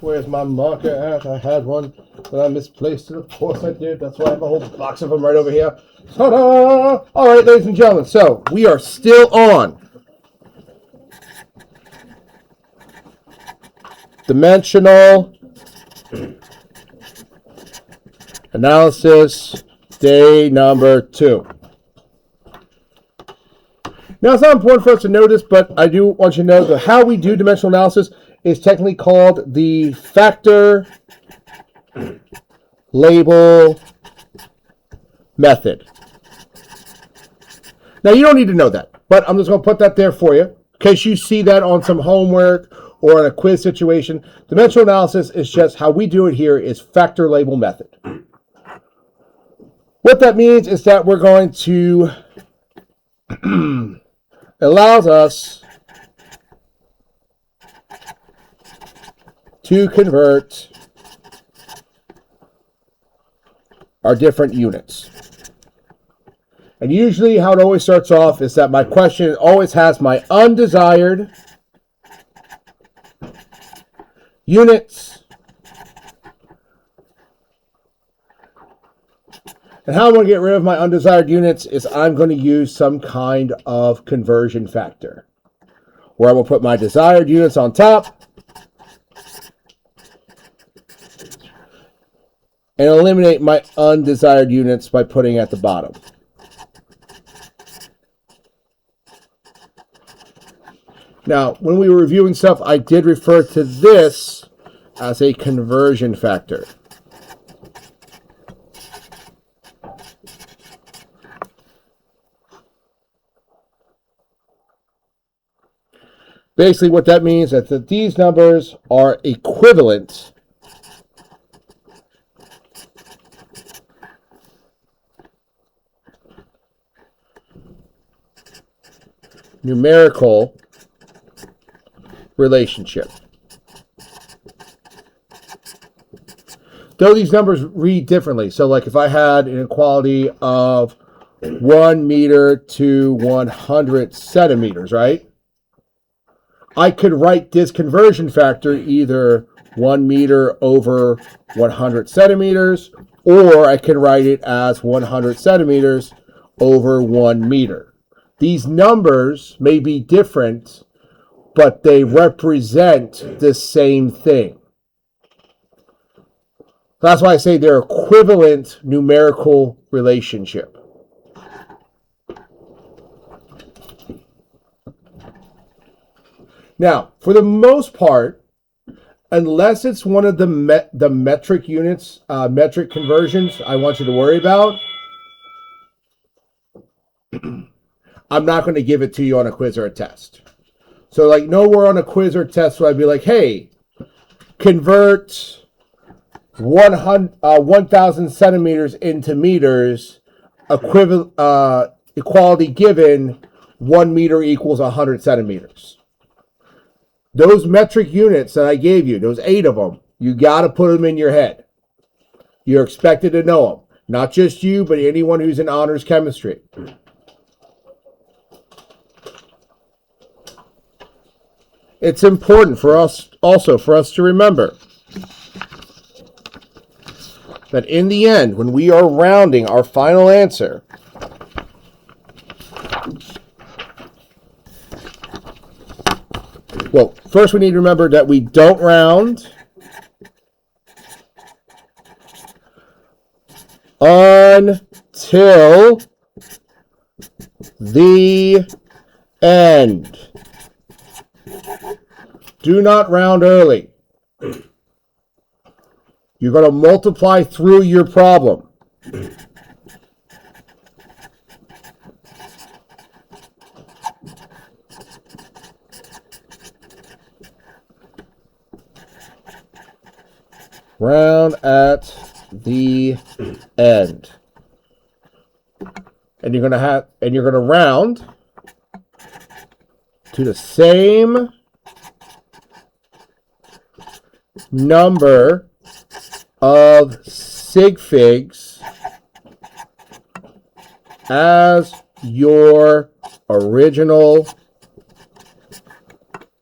Where's my marker at? I had one, but I misplaced it. Of course I did. That's why I have a whole box of them right over here. Ta-da! All right, ladies and gentlemen. So we are still on dimensional analysis, day number 2. Now, it's not important for us to know this, but I do want you to know that how we do dimensional analysis is technically called the factor label method. Now, you don't need to know that, but I'm just going to put that there for you in case you see that on some homework or in a quiz situation. Dimensional analysis is just how we do it here is factor label method. What that means is that we're going to allows us to convert our different units. And usually how it always starts off is that my question always has my undesired units. And how I'm going to get rid of my undesired units is I'm going to use some kind of conversion factor, where I will put my desired units on top and eliminate my undesired units by putting at the bottom. Now, when we were reviewing stuff, I did refer to this as a conversion factor. Basically, what that means is that these numbers are equivalent numerical relationship. Though these numbers read differently. So like if I had an inequality of 1 meter to 100 centimeters, right? I could write this conversion factor either 1 meter over 100 centimeters, or I can write it as 100 centimeters over 1 meter. These numbers may be different, but they represent the same thing. That's why I say they're equivalent numerical relationship. Now, for the most part, unless it's one of the metric units, metric conversions I want you to worry about, I'm not going to give it to you on a quiz or a test. So like nowhere on a quiz or test will I be like, hey, convert 1,000 centimeters into meters, equality given, 1 meter equals 100 centimeters. Those metric units that I gave you, those 8 of them, you got to put them in your head. You're expected to know them. Not just you, but anyone who's in honors chemistry. It's important for us to remember that in the end, when we are rounding our final answer, well, first we need to remember that we don't round until the end. Do not round early. You're going to multiply through your problem. Round at the end. And you're going to round to the same number of sig figs as your original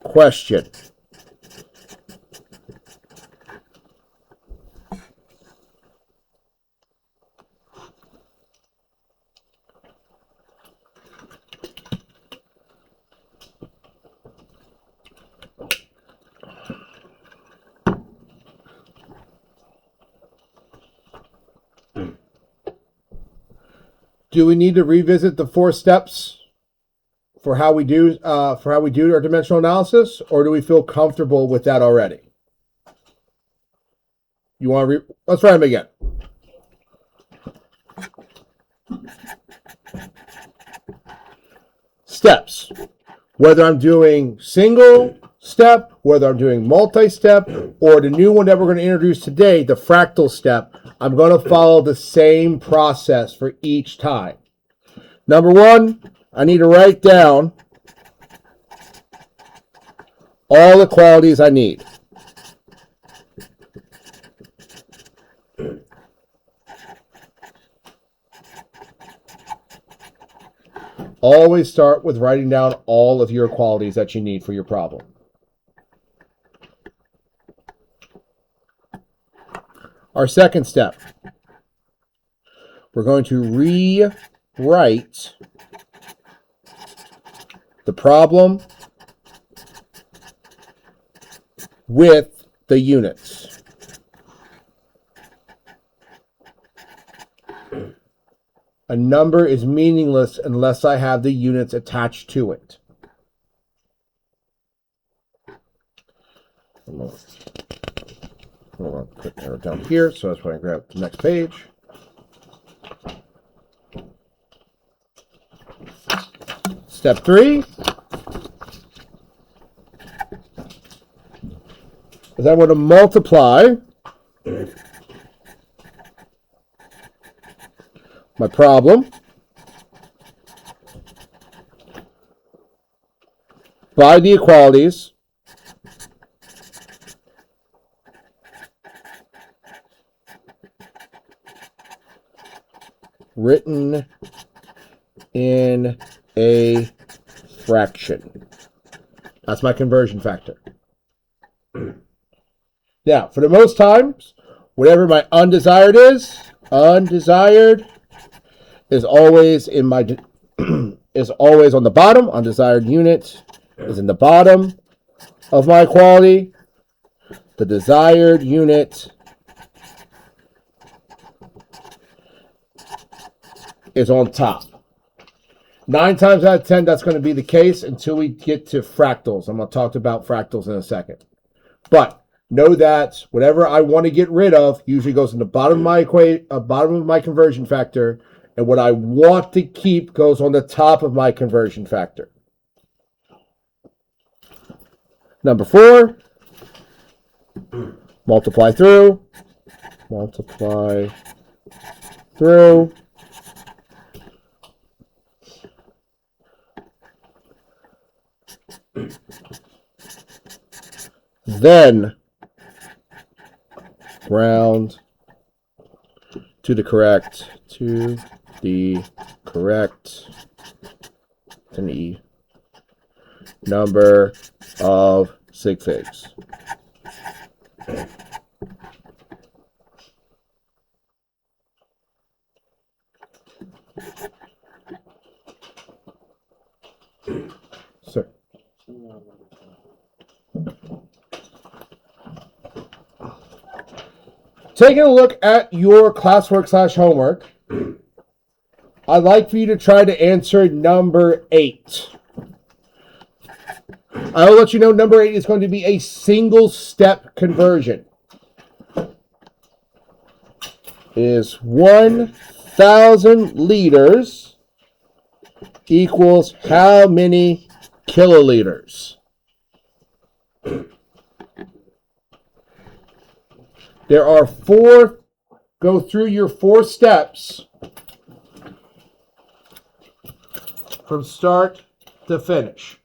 question. Do we need to revisit the 4 steps for how we do our dimensional analysis, or do we feel comfortable with that already? You want to let's try them again. Steps. Whether I'm doing single step, whether I'm doing multi-step, or the new one that we're going to introduce today, the fractal step, I'm going to follow the same process for each time. Number 1, I need to write down all the qualities I need. Always start with writing down all of your qualities that you need for your problem. Our second step, we're going to rewrite the problem with the units. A number is meaningless unless I have the units attached to it. Hold on, put it down here, so that's when I grab the next page. Step 3 is I want to multiply my problem by the equalities written in a fraction. That's my conversion factor. Now, for the most times, whatever my undesired is always in my is always on the bottom. Undesired unit is in the bottom of my equality. The desired unit is on top. 9 times out of 10, that's going to be the case until we get to fractals. I'm going to talk about fractals in a second. But know that whatever I want to get rid of usually goes in the bottom of my conversion factor, and what I want to keep goes on the top of my conversion factor. Number 4, multiply through. Then round to the correct number of sig figs. Sir. Taking a look at your classwork/homework, I'd like for you to try to answer number 8. I will let you know number 8 is going to be a single step conversion. Is 1,000 liters equals how many kiloliters? There are 4, go through your 4 steps from start to finish.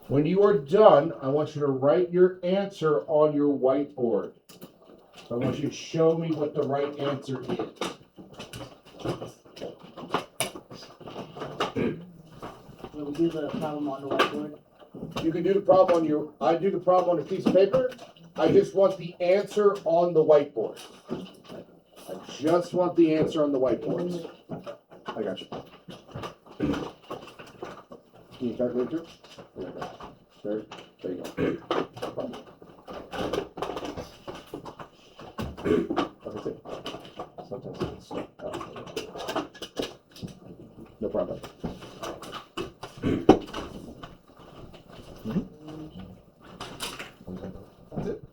When you are done, I want you to write your answer on your whiteboard. So I want you to show me what the right answer is. Will we do the problem on the whiteboard? You can do the problem on I do the problem on a piece of paper. I just want the answer on the whiteboard. I just want the answer on the whiteboard. I got you. Can you start right through? There you go. No problem. That's it.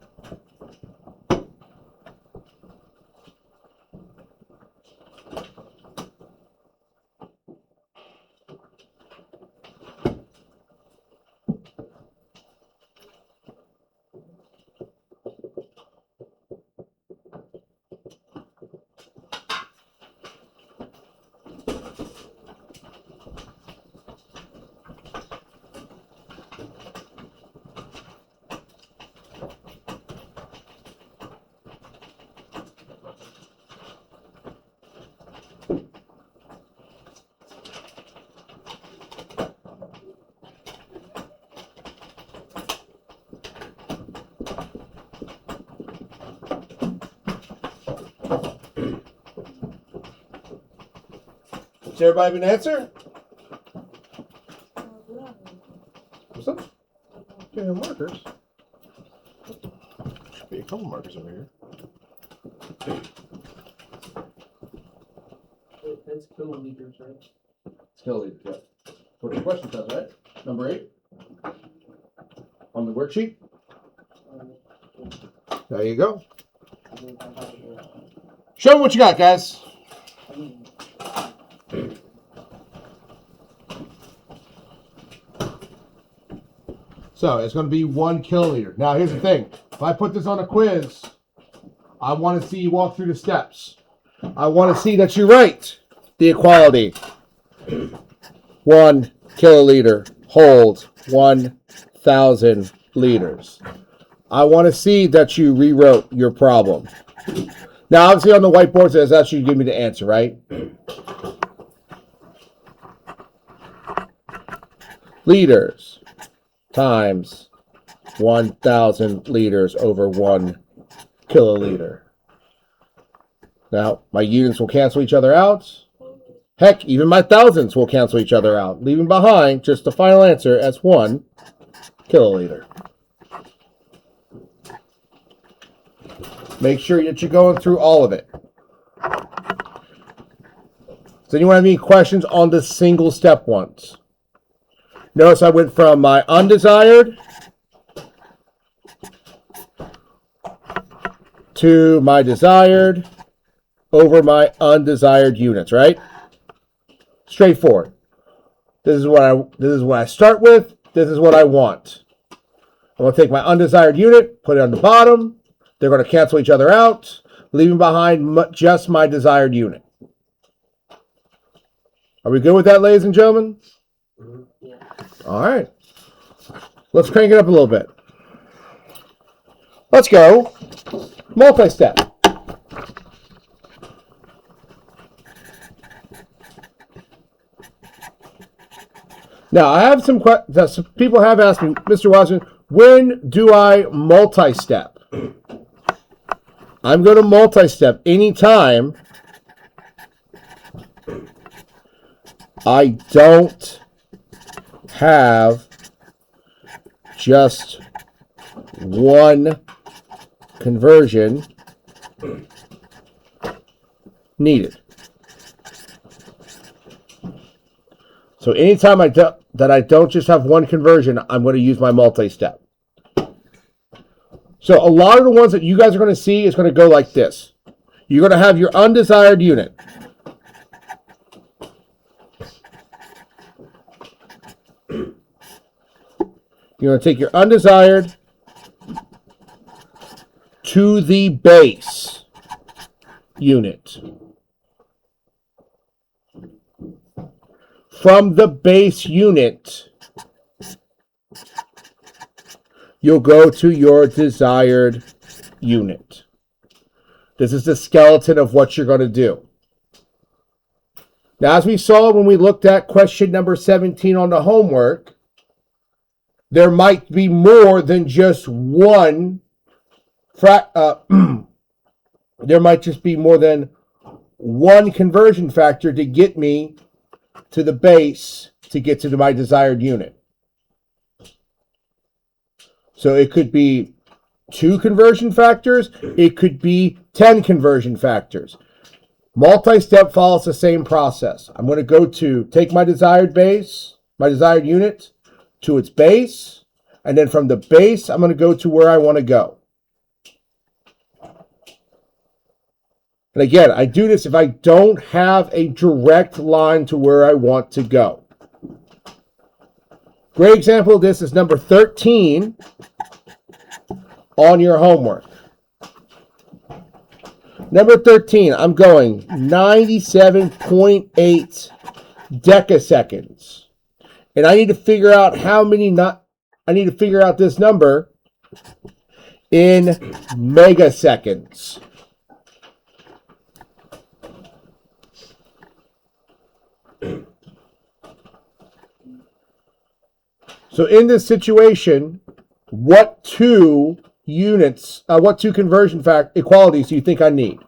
Does everybody have an answer? What's up? Yeah, markers. Should be a couple markers over here. That's kilometers, right? It's kiloliters, yeah. What your question says, right? Number 8. On the worksheet. There you go. Show me what you got, guys. So it's going to be 1 kiloliter. Now here's the thing. If I put this on a quiz, I want to see you walk through the steps. I want to see that you write the equality. 1 kiloliter holds 1,000 liters. I want to see that you rewrote your problem. Now, obviously on the whiteboard, that's actually give me the answer, right? Liters times 1,000 liters over 1 kiloliter. Now, my units will cancel each other out. Heck, even my thousands will cancel each other out, leaving behind just the final answer as 1 kiloliter. Make sure that you're going through all of it. Does anyone have any questions on the single step ones? Notice I went from my undesired to my desired over my undesired units, right? Straightforward. This is what I start with. This is what I want. I'm going to take my undesired unit, put it on the bottom. They're going to cancel each other out, leaving behind just my desired unit. Are we good with that, ladies and gentlemen? Yeah. All right. Let's crank it up a little bit. Let's go multi-step. Now, I have some questions. Some people have asked me, Mr. Watson, when do I multi-step? I'm going to multi-step anytime I don't have just one conversion needed. So anytime that I don't just have one conversion, I'm going to use my multi-step. So a lot of the ones that you guys are going to see is going to go like this. You're going to have your undesired unit. You're going to take your undesired to the base unit. From the base unit, you'll go to your desired unit. This is the skeleton of what you're going to do. Now, as we saw when we looked at question number 17 on the homework, there might be more than just one. There might just be more than one conversion factor to get me to the base to get to my desired unit. So it could be 2 conversion factors. It could be 10 conversion factors. Multi-step follows the same process. I'm going to go to take my desired base, my desired unit, to its base, and then from the base, I'm going to go to where I want to go. And again, I do this if I don't have a direct line to where I want to go. Great example of this is number 13 on your homework. Number 13, I'm going 97.8 decaseconds. And I need to figure out I need to figure out this number in megaseconds. So in this situation, what two conversion equalities do you think I need?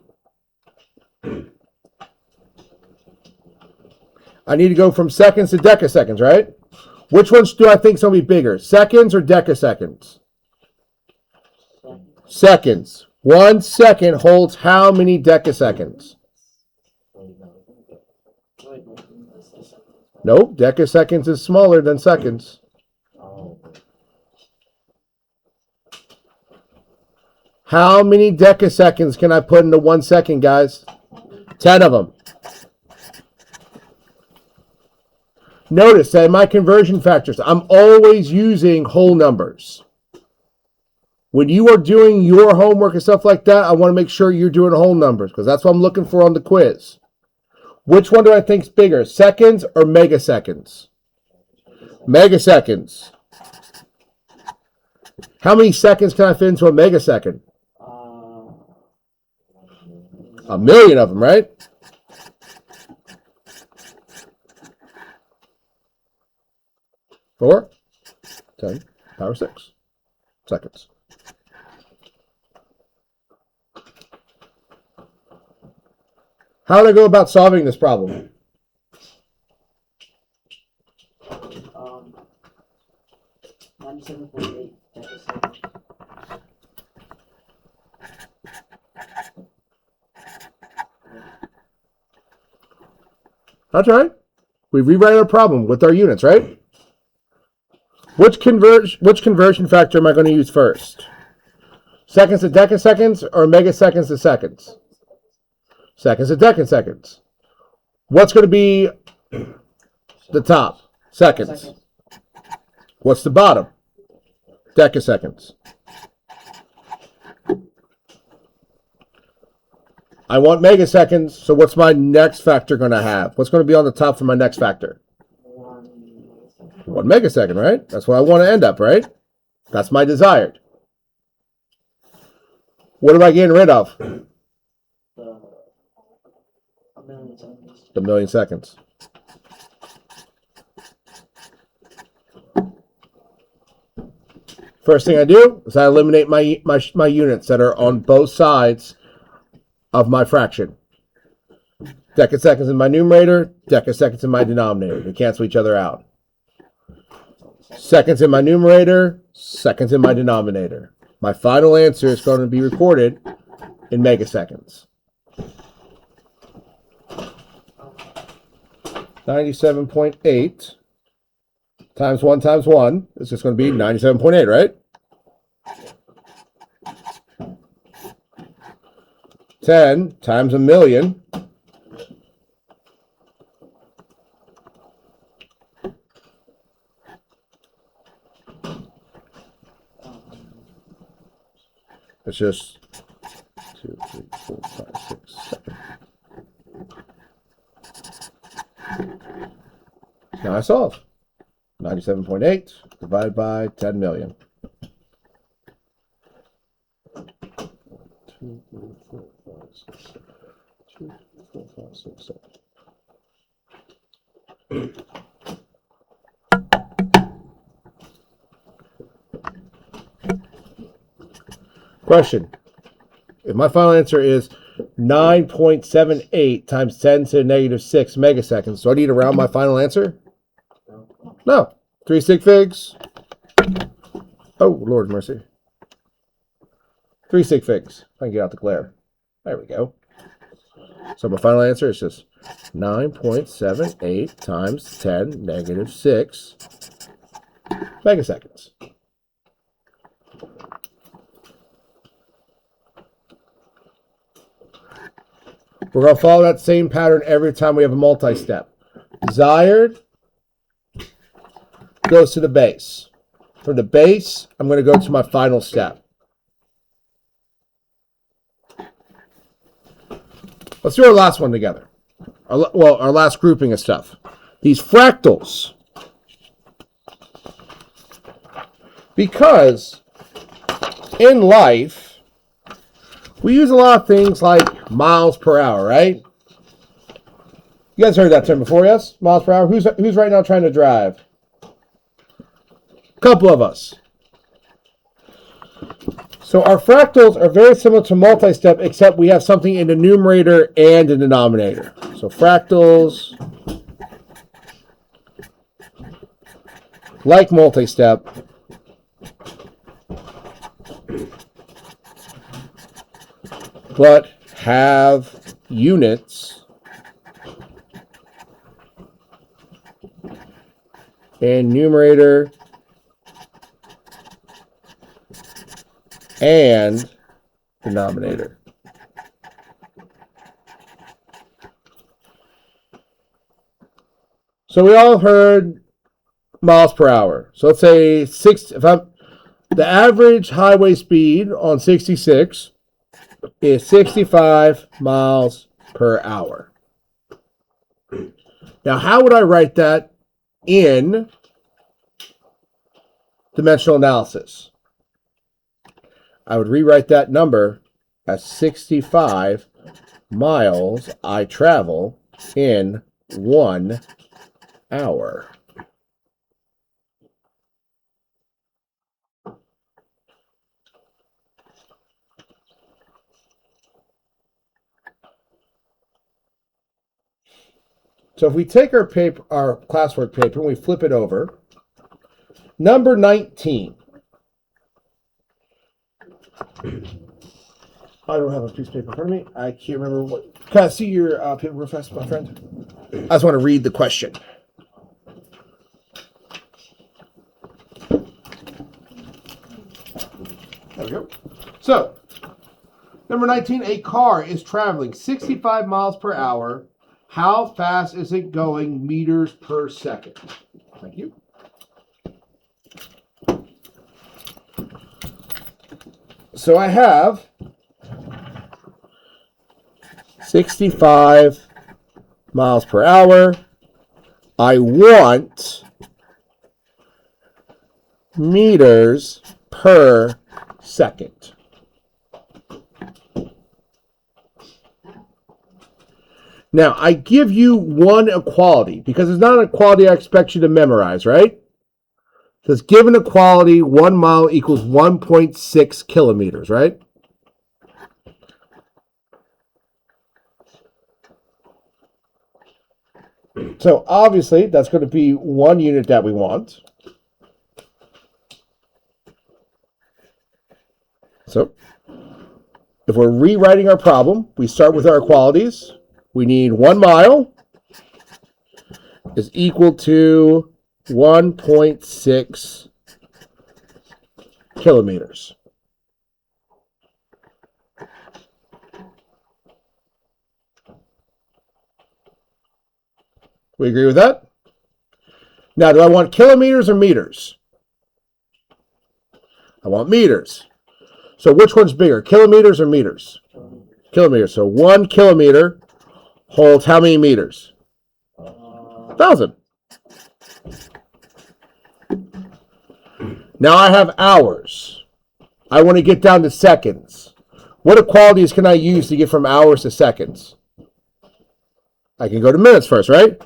I need to go from seconds to decaseconds, right? Which ones do I think is going to be bigger, seconds or decaseconds? Seconds. 1 second holds how many decaseconds? Nope, decaseconds is smaller than seconds. How many decaseconds can I put into 1 second, guys? 10 of them. Notice that in my conversion factors, I'm always using whole numbers. When you are doing your homework and stuff like that, I want to make sure you're doing whole numbers because that's what I'm looking for on the quiz. Which one do I think is bigger, seconds or megaseconds? Megaseconds. How many seconds can I fit into a megasecond? 1 million of them, right? Four, 10, power 6 seconds. How do I go about solving this problem? 97.8 decaseconds. That's right. We rewrite our problem with our units, right? Which conversion factor am I going to use first? Seconds to decaseconds or megaseconds to seconds? Seconds to decaseconds. What's going to be the top? Seconds. What's the bottom? Decaseconds. I want megaseconds, so what's my next factor going to have? What's going to be on the top for my next factor? 1 megasecond, right? That's what I want to end up, right? That's my desired. What am I getting rid of? The million seconds. First thing I do is I eliminate my units that are on both sides of my fraction. Decaseconds in my numerator, decaseconds in my denominator. They cancel each other out. Seconds in my numerator, seconds in my denominator. My final answer is going to be recorded in megaseconds. 97.8 times 1 times 1 is just going to be 97.8, right? 10 times 1,000,000 it's just 2, 3, 4, 5, 6, 7. Now I solve. 97.8 divided by 10 million. 2, 3, 4, 5, 6, 7. 2, 3, 4, 5, 6, 7. Question. If my final answer is 9.78 times 10 to the negative 6 megaseconds, do I need to round my final answer? No. 3 sig figs. Oh, Lord mercy. 3 sig figs. If I can get out the glare. There we go. So my final answer is just 9.78 times 10 negative 6 megaseconds. We're going to follow that same pattern every time we have a multi-step. Desired goes to the base. From the base, I'm going to go to my final step. Let's do our last one together. Our last grouping of stuff. These fractals. Because in life, we use a lot of things like miles per hour, right? You guys heard that term before, yes? Miles per hour. Who's right now trying to drive? A couple of us. So our fractals are very similar to multi-step, except we have something in the numerator and the denominator. So fractals, like multi-step, but have units in numerator and denominator. So we all heard miles per hour. So let's say the average highway speed on 66 is 65 miles per hour. Now, how would I write that in dimensional analysis? I would rewrite that number as 65 miles I travel in 1 hour. So if we take our classwork paper and we flip it over, number 19. I don't have a piece of paper in front of me. I can't remember what. Can I see your paper real fast, my friend? I just want to read the question. There we go. So, number 19, a car is traveling 65 miles per hour. How fast is it going meters per second? Thank you. So I have 65 miles per hour. I want meters per second. Now, I give you one equality because it's not an equality I expect you to memorize, right? It says given equality, 1 mile equals 1.6 kilometers, right? So obviously, that's going to be one unit that we want. So if we're rewriting our problem, we start with our equalities. We need 1 mile is equal to 1.6 kilometers. We agree with that? Now, do I want kilometers or meters? I want meters. So which one's bigger, kilometers or meters? Kilometers. So 1 kilometer holds how many meters? 1,000. Now I have hours. I want to get down to seconds. What equalities can I use to get from hours to seconds? I can go to minutes first, right?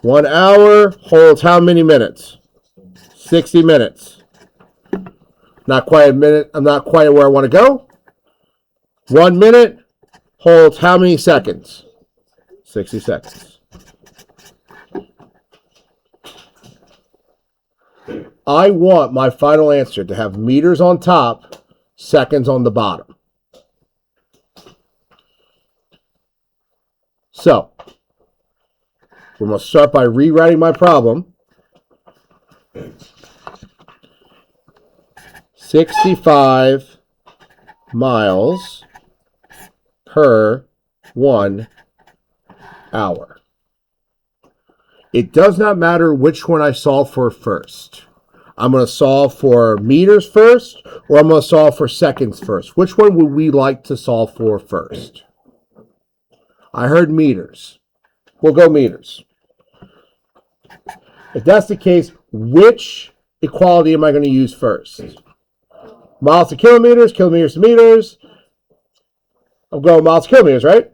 1 hour holds how many minutes? 60 minutes. Not quite a minute. I'm not quite where I want to go. 1 minute holds how many seconds? 60 seconds. I want my final answer to have meters on top, seconds on the bottom. So, we're going to start by rewriting my problem. 65 miles per 1 hour. It does not matter which one I solve for first. I'm going to solve for meters first, or I'm going to solve for seconds first. Which one would we like to solve for first? I heard meters. We'll go meters. If that's the case, which equality am I going to use first? Miles to kilometers, kilometers to meters. I'm going miles to kilometers, right?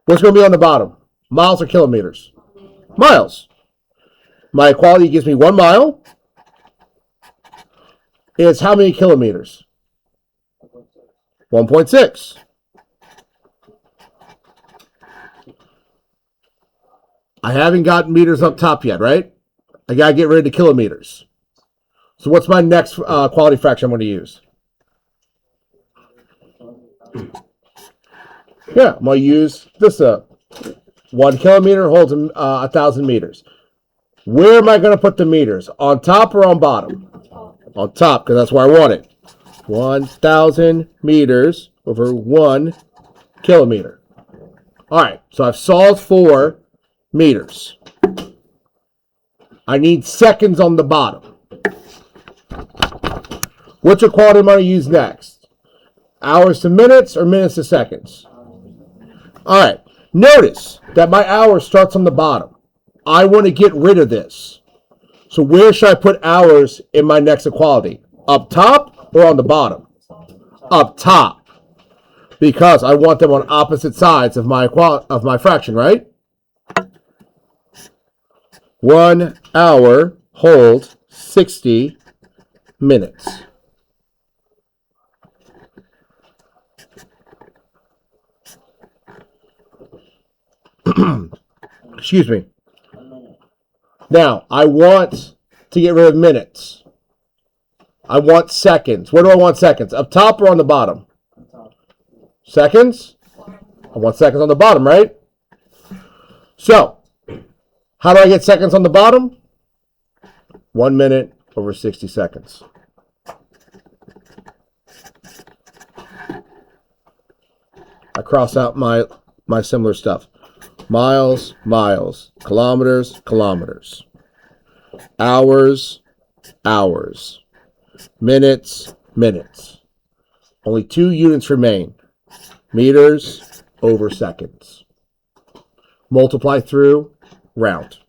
What's going to be on the bottom? Miles or kilometers? Miles. My equality gives me 1 mile. It's how many kilometers? 1.6. I haven't got meters up top yet, right? I got to get rid of the kilometers. So what's my next quality fraction I'm going to use? Yeah, I'm going to use this. 1 kilometer holds 1,000 meters. Where am I going to put the meters? On top or on bottom? On top, because that's where I want it. 1,000 meters over 1 kilometer. All right, so I've solved for meters. I need seconds on the bottom. Which equality am I going to use next? Hours to minutes or minutes to seconds? All right, notice that my hour starts on the bottom. I want to get rid of this. So where should I put hours in my next equality? Up top or on the bottom? Up top. Because I want them on opposite sides of my fraction, right? 1 hour holds 60 minutes. Excuse me. Now, I want to get rid of minutes. I want seconds. Where do I want seconds? Up top or on the bottom? Seconds? I want seconds on the bottom, right? So, how do I get seconds on the bottom? 1 minute over 60 seconds. I cross out my similar stuff. Miles, miles. Kilometers, kilometers. Hours, hours. Minutes, minutes. Only 2 units remain. Meters over seconds. Multiply through, round.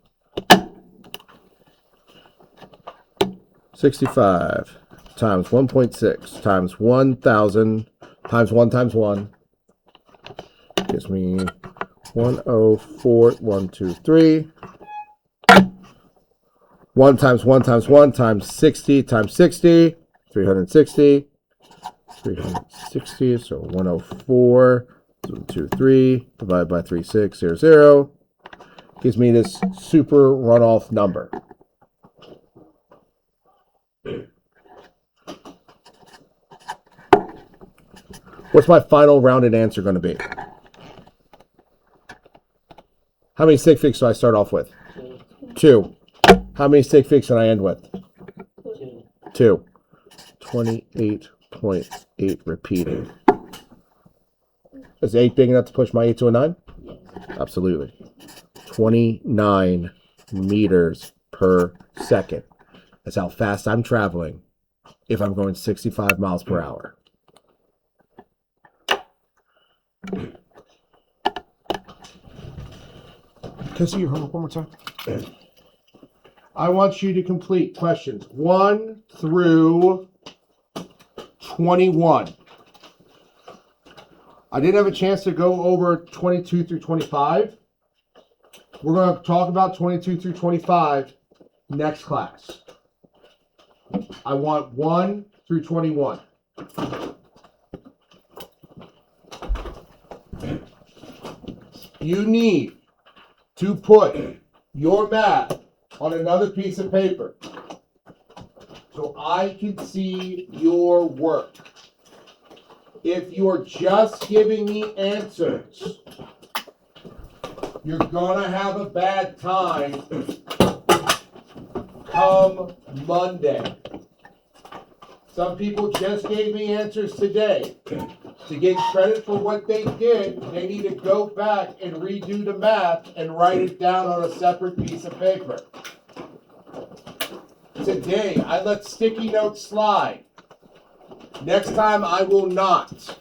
65 times 1.6 times 1,000 times 1 times 1 gives me 104,123. 1 times 1 times 1 times 60 times 60, 360. 360, so 104,123 divided by 3600 gives me this super runoff number. What's my final rounded answer going to be? How many sig figs do I start off with? 2. How many sig figs can I end with? 2. 28.8 repeating. Is 8 big enough to push my 8 to a 9? Absolutely. 29 meters per second. That's how fast I'm traveling if I'm going 65 miles per hour. Can I see your homework one more time? I want you to complete questions 1 through 21. I didn't have a chance to go over 22 through 25. We're going to talk about 22 through 25 next class. I want 1 through 21. You need to put your math on another piece of paper so I can see your work. If you're just giving me answers, you're gonna have a bad time come Monday. Some people just gave me answers today. To get credit for what they did, they need to go back and redo the math and write it down on a separate piece of paper. Today, I let sticky notes slide. Next time, I will not.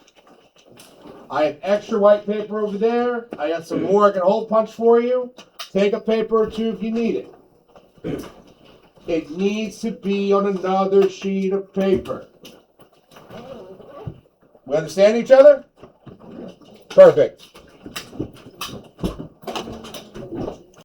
I have extra white paper over there. I got some more I can hole punch for you. Take a paper or two if you need it. It needs to be on another sheet of paper. We understand each other? Perfect.